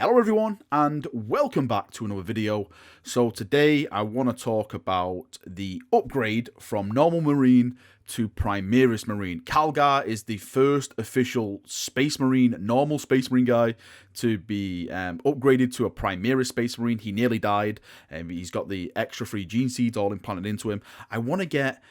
Hello everyone and welcome back to another video. So today I want to talk about the upgrade from normal Marine to Primaris Marine. Calgar is the first official Space Marine, normal Space Marine guy to be upgraded to a Primaris Space Marine. He nearly died and he's got the extra 3 gene seeds all implanted into him. I want to get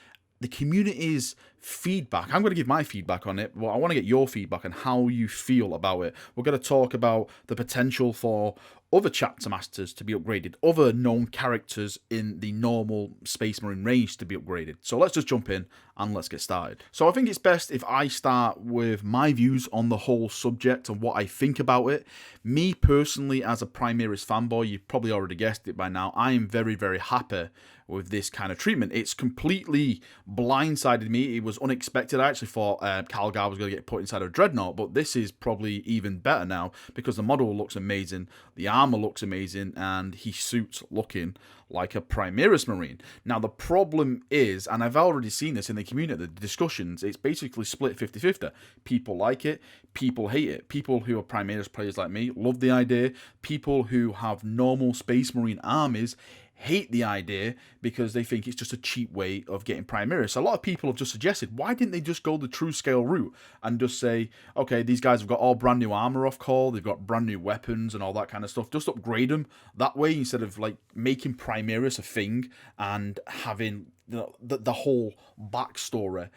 the community's feedback. I'm going to give my feedback on it, but I want to get your feedback on how you feel about it. We're going to talk about the potential for other chapter masters to be upgraded, other known characters in the normal Space Marine range to be upgraded. So let's just jump in and let's get started. So I think it's best if I start with my views on the whole subject and what I think about it. Me personally, as a Primaris fanboy, you've probably already guessed it by now, I am very, very happy with this kind of treatment. It's completely blindsided me. It was unexpected. I actually thought Calgar was going to get put inside a Dreadnought, but this is probably even better now because the model looks amazing, the armor looks amazing, and he suits looking like a Primaris Marine. Now, the problem is, and I've already seen this in the community, the discussions, it's basically split 50-50. People like it, people hate it. People who are Primaris players like me love the idea. People who have normal Space Marine armies hate the idea because they think it's just a cheap way of getting Primaris. A lot of people have just suggested, why didn't they just go the true scale route and just say, okay, these guys have got all brand new armor off call, they've got brand new weapons and all that kind of stuff. Just upgrade them that way instead of like making Primaris a thing and having the whole backstory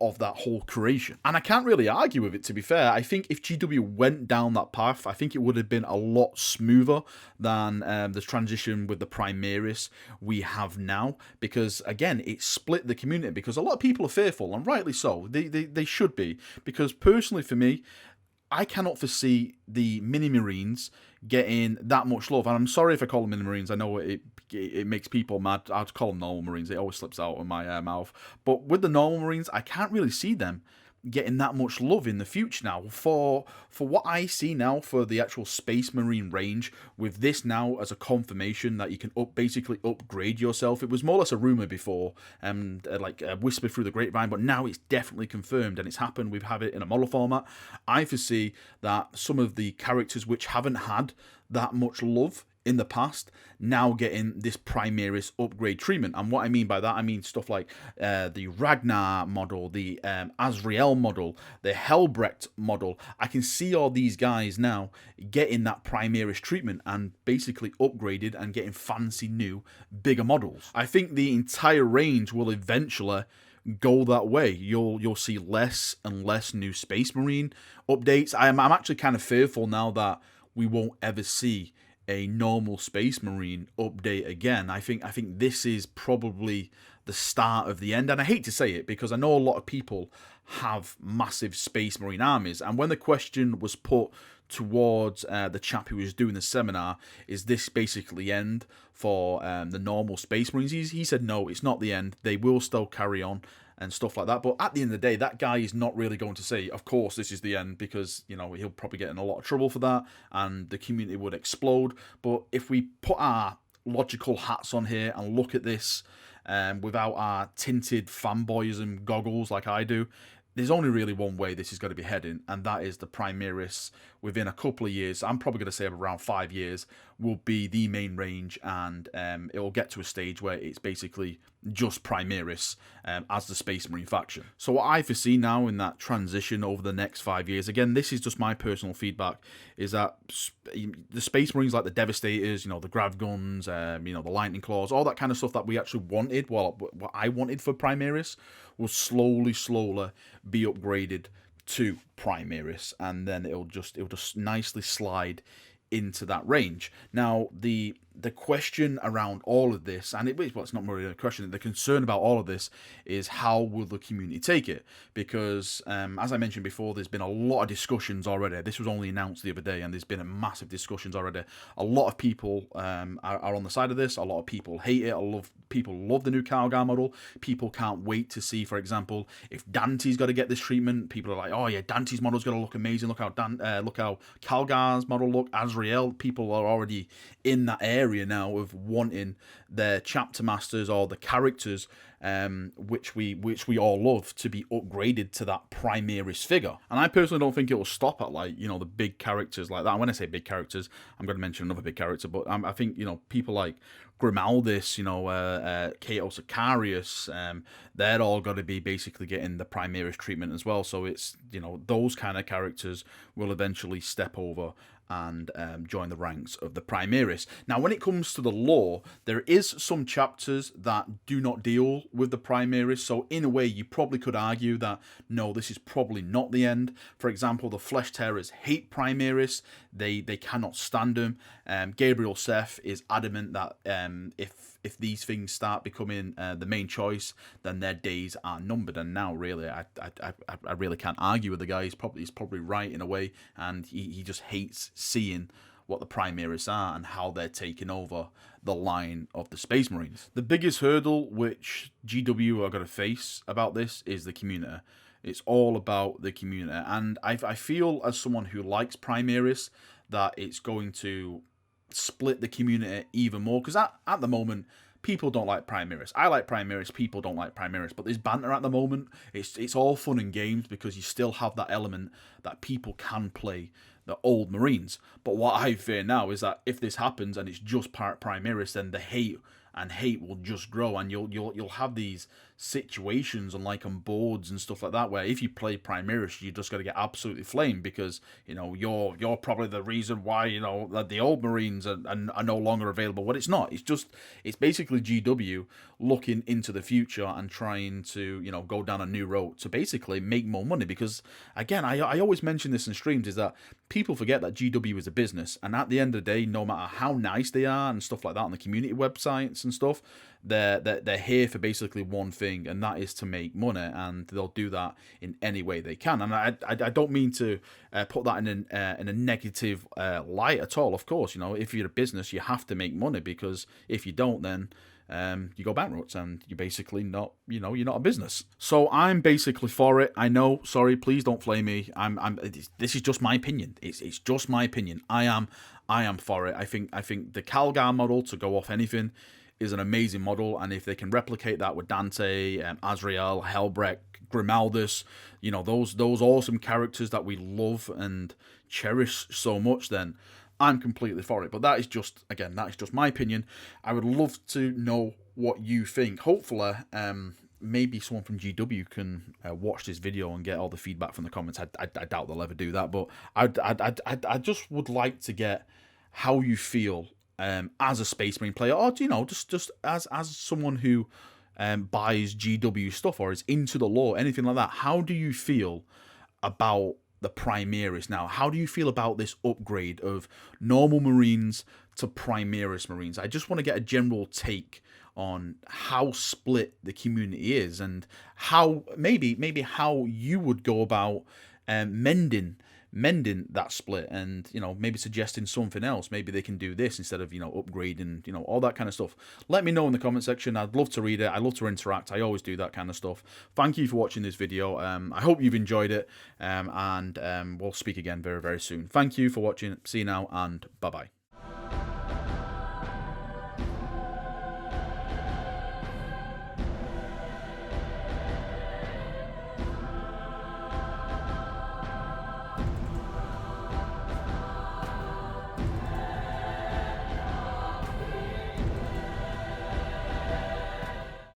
of that whole creation. And I can't really argue with it, to be fair. I think if GW went down that path, I think it would have been a lot smoother than the transition with the Primaris we have now, because again, it split the community, because a lot of people are fearful, and rightly so. They should be, because personally for me, I cannot foresee the mini marines getting that much love. And I'm sorry if I call them mini marines. I know it makes people mad. I'd call them normal marines. It always slips out of my mouth. But with the normal marines, I can't really see them getting that much love in the future now. For what I see now for the actual Space Marine range, with this now as a confirmation that you can basically upgrade yourself. It was more or less a rumor before, and like a whisper through the grapevine, but now it's definitely confirmed and it's happened. We have it in a model format. I foresee that some of the characters which haven't had that much love in the past now getting this Primaris upgrade treatment. And what I mean by that, I mean stuff like the Ragnar model, the Azrael model, the Helbrecht model. I can see all these guys now getting that Primaris treatment and basically upgraded and getting fancy new bigger models. I think the entire range will eventually go that way. You'll see less and less new Space Marine updates. I'm actually kind of fearful now that we won't ever see a normal Space Marine update again. I think this is probably the start of the end, and I hate to say it because I know a lot of people have massive Space Marine armies, and when the question was put towards the chap who was doing the seminar, is this basically the end for the normal Space Marines, he said no, it's not the end. They will still carry on and stuff like that. But at the end of the day, that guy is not really going to say, of course, this is the end, because, you know, he'll probably get in a lot of trouble for that and the community would explode. But if we put our logical hats on here and look at this without our tinted fanboyism goggles like I do, there's only really one way this is going to be heading, and that is the Primaris within a couple of years. I'm probably going to say around 5 years will be the main range, and it will get to a stage where it's basically just Primaris as the Space Marine faction. So what I foresee now in that transition over the next 5 years, again, this is just my personal feedback, is that the Space Marines like the Devastators, you know, the Grav Guns, you know, the Lightning Claws, all that kind of stuff that we actually wanted, well, what I wanted for Primaris, will slowly be upgraded to Primaris, and then it'll just nicely slide into that range. Now, the question around all of this, and it's not really a question, the concern about all of this is how will the community take it? Because as I mentioned before, there's been a lot of discussions already. This was only announced the other day, and there's been a massive discussions already. A lot of people are on the side of this. A lot of people hate it. People love the new Calgar model. People can't wait to see, for example, if Dante's got to get this treatment. People are like, oh yeah, Dante's model's going to look amazing. Look how Calgar's model look. Azrael, people are already in that area now of wanting their chapter masters or the characters which we all love to be upgraded to that Primaris figure. And I personally don't think it will stop at, like, you know, the big characters like that. And when I say big characters, I'm going to mention another big character, but I think, you know, people like Grimaldis, you know, Cato Sacratus, they're all going to be basically getting the Primaris treatment as well. So it's, you know, those kind of characters will eventually step over and join the ranks of the Primaris. Now, when it comes to the lore, there is some chapters that do not deal with the Primaris, so in a way you probably could argue that no, this is probably not the end. For example, the Flesh Tearers hate Primaris, they cannot stand them. Gabriel Seth is adamant that if these things start becoming the main choice, then their days are numbered. And now, really, I really can't argue with the guy. He's probably right in a way, and he just hates seeing what the Primaris are and how they're taking over the line of the Space Marines. The biggest hurdle which GW are going to face about this is the community. It's all about the community, and I feel, as someone who likes Primaris, that it's going to split the community even more, because at the moment people don't like Primaris. I like Primaris, people don't like Primaris, but there's banter at the moment. It's all fun and games because you still have that element that people can play the old Marines. But what I fear now is that if this happens and it's just Primaris, then the hate will just grow, and you'll have these situations on boards and stuff like that where if you play Primaris, you just got to get absolutely flamed because, you know, you're probably the reason why, you know, that the old Marines are no longer available. But it's not. It's basically GW looking into the future and trying to, you know, go down a new road to basically make more money. Because again, I always mention this in streams, is that people forget that GW is a business, and at the end of the day, no matter how nice they are and stuff like that on the community websites and stuff, they're here for basically one thing, and that is to make money, and they'll do that in any way they can. And I don't mean to put that in a negative light at all. Of course, you know, if you're a business, you have to make money, because if you don't, then you go bankrupt and you're basically not, you know, you're not a business. So I'm basically for it. I know, sorry, please don't flame me. This is just my opinion. It's just my opinion. I am for it. I think the Calgar model, to go off anything, is an amazing model, and if they can replicate that with Dante, Azrael, Helbrecht, Grimaldis, you know, those awesome characters that we love and cherish so much, then I'm completely for it. But that is just my opinion. I would love to know what you think. Hopefully, maybe someone from GW can watch this video and get all the feedback from the comments. I doubt they'll ever do that, but I just would like to get how you feel as a Space Marine player, or, you know, just as someone who buys GW stuff or is into the lore, anything like that. How do you feel about the Primaris now? How do you feel about this upgrade of normal Marines to Primaris Marines? I just want to get a general take on how split the community is, and how maybe how you would go about mending that split, and, you know, maybe suggesting something else. Maybe they can do this instead of, you know, upgrading, you know, all that kind of stuff. Let me know in the comment section. I'd love to read it. I love to interact. I always do that kind of stuff. Thank you for watching this video. I hope you've enjoyed it, and we'll speak again very, very soon. Thank you for watching. See you now, and bye bye.